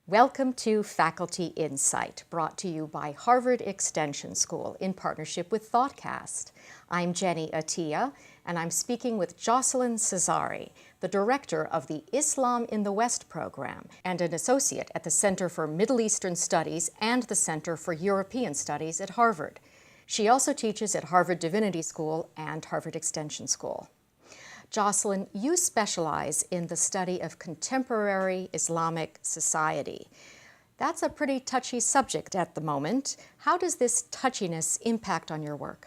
Welcome to Faculty Insight, brought to you by Harvard Extension School in partnership with ThoughtCast. I'm Jenny Attia, and I'm speaking with Jocelyne Cesari, the director of the Islam in the West program and an associate at the Center for Middle Eastern Studies and the Center for European Studies at Harvard. She also teaches at Harvard Divinity School and Harvard Extension School. Jocelyne, you specialize in the study of contemporary Islamic society. That's a pretty touchy subject at the moment. How does this touchiness impact on your work?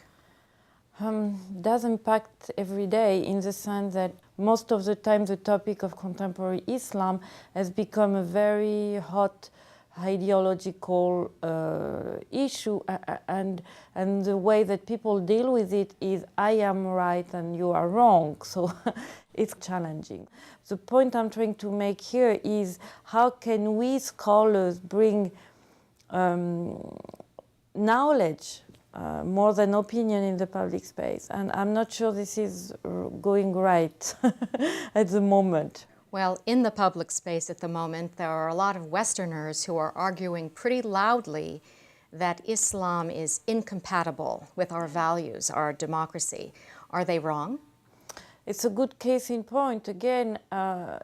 Does impact every day in the sense that most of the time the topic of contemporary Islam has become a very hot ideological issue, and the way that people deal with it is I am right and you are wrong, so it's challenging. The point I'm trying to make here is how can we scholars bring knowledge more than opinion in the public space, and I'm not sure this is going right at the moment. Well, in the public space at the moment, there are a lot of Westerners who are arguing pretty loudly that Islam is incompatible with our values, our democracy. Are they wrong? It's a good case in point. Again,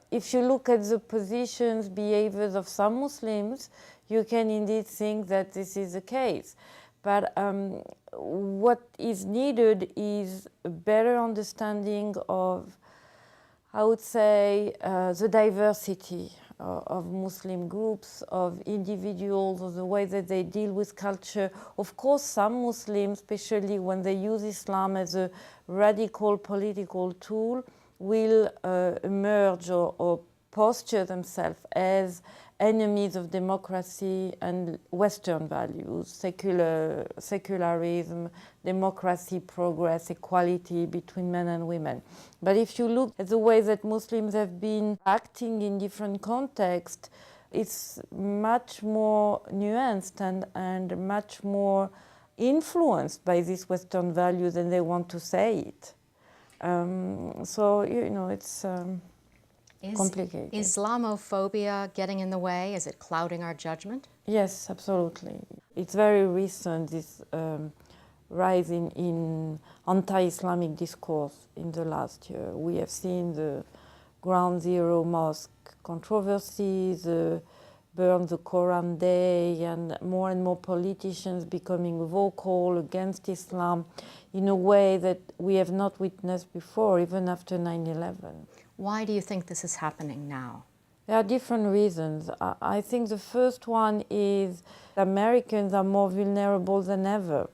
if you look at the positions, behaviors of some Muslims, you can indeed think that this is the case. But what is needed is a better understanding of, I would say, the diversity of Muslim groups, of individuals, of the way that they deal with culture. Of course, some Muslims, especially when they use Islam as a radical political tool, will emerge or posture themselves as enemies of democracy and Western values, secularism, democracy, progress, equality between men and women. But if you look at the way that Muslims have been acting in different contexts, it's much more nuanced and much more influenced by these Western values than they want to say it. So, you know, it's complicated. Is Islamophobia getting in the way? Is it clouding our judgment? Yes, absolutely. It's very recent, this rise in anti-Islamic discourse in the last year. We have seen the Ground Zero mosque controversy, the Burn the Quran Day, and more politicians becoming vocal against Islam in a way that we have not witnessed before, even after 9/11. Why do you think this is happening now? There are different reasons. I think the first one is Americans are more vulnerable than ever.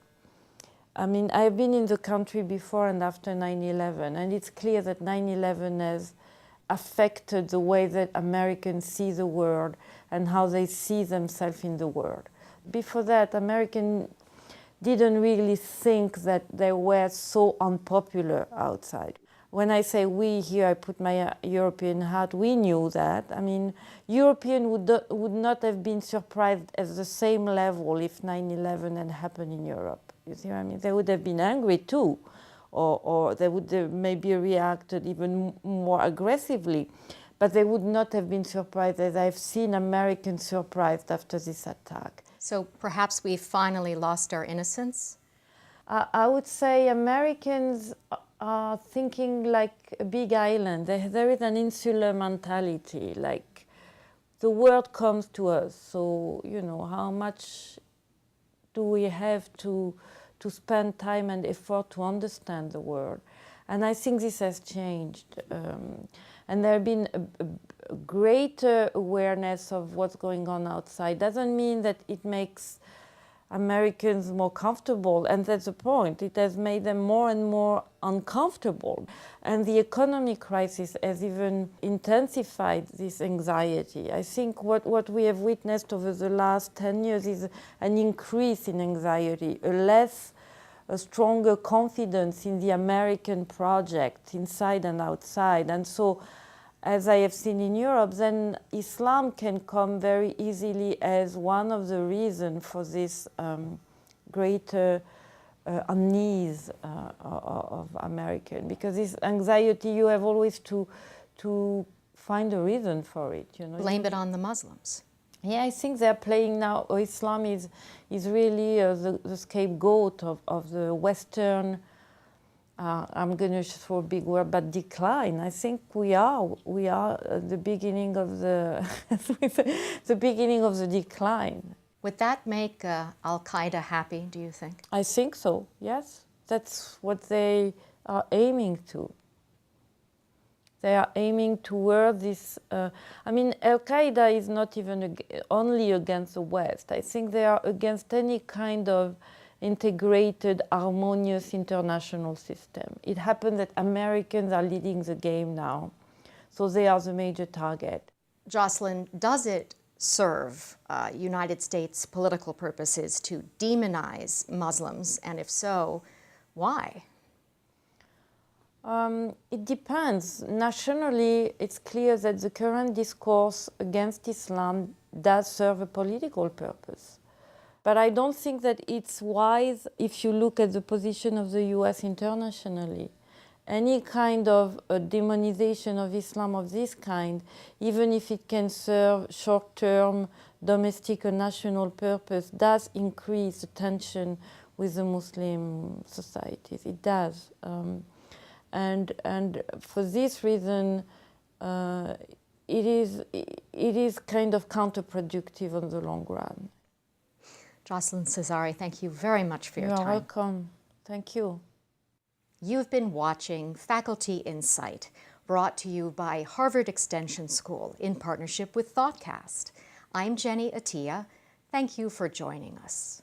I mean, I've been in the country before and after 9/11, and it's clear that 9/11 has affected the way that Americans see the world and how they see themselves in the world. Before that, Americans didn't really think that they were so unpopular outside. When I say we here, I put my European hat, we knew that. I mean, Europeans would not have been surprised at the same level if 9/11 had happened in Europe. You see what I mean? They would have been angry too, or they would have maybe reacted even more aggressively. But they would not have been surprised, as I've seen Americans surprised after this attack. So perhaps we've finally lost our innocence? I would say Americans are thinking like a big island. There is an insular mentality, like the world comes to us. So, you know, how much do we have to spend time and effort to understand the world? And I think this has changed. And there has been a greater awareness of what's going on outside. Doesn't mean that it makes Americans more comfortable, and that's the point. It has made them more and more uncomfortable. And the economic crisis has even intensified this anxiety. I think what we have witnessed over the last 10 years is an increase in anxiety, a stronger confidence in the American project, inside and outside. And so, as I have seen in Europe, then Islam can come very easily as one of the reasons for this greater unease of American. Because this anxiety, you have always to find a reason for it. You know? Blame it on the Muslims. Yeah, I think they're playing now. Islam is really the scapegoat of the Western. I'm going to throw a big word, but decline. I think we are at the beginning of the the beginning of the decline. Would that make Al-Qaeda happy, do you think? I think so. Yes, that's what they are aiming to. They are aiming toward this. I mean, Al-Qaeda is not even only against the West. I think they are against any kind of integrated, harmonious international system. It happens that Americans are leading the game now, so they are the major target. Jocelyne, does it serve United States political purposes to demonize Muslims? And if so, why? It depends. Nationally, it's clear that the current discourse against Islam does serve a political purpose. But I don't think that it's wise if you look at the position of the US internationally. Any kind of demonization of Islam of this kind, even if it can serve short-term domestic or national purpose, does increase the tension with the Muslim societies. It does. And for this reason, it is kind of counterproductive on the long run. Jocelyne Cesari, thank you very much for your time. You're welcome. Thank you. You've been watching Faculty Insight, brought to you by Harvard Extension School in partnership with ThoughtCast. I'm Jenny Attia. Thank you for joining us.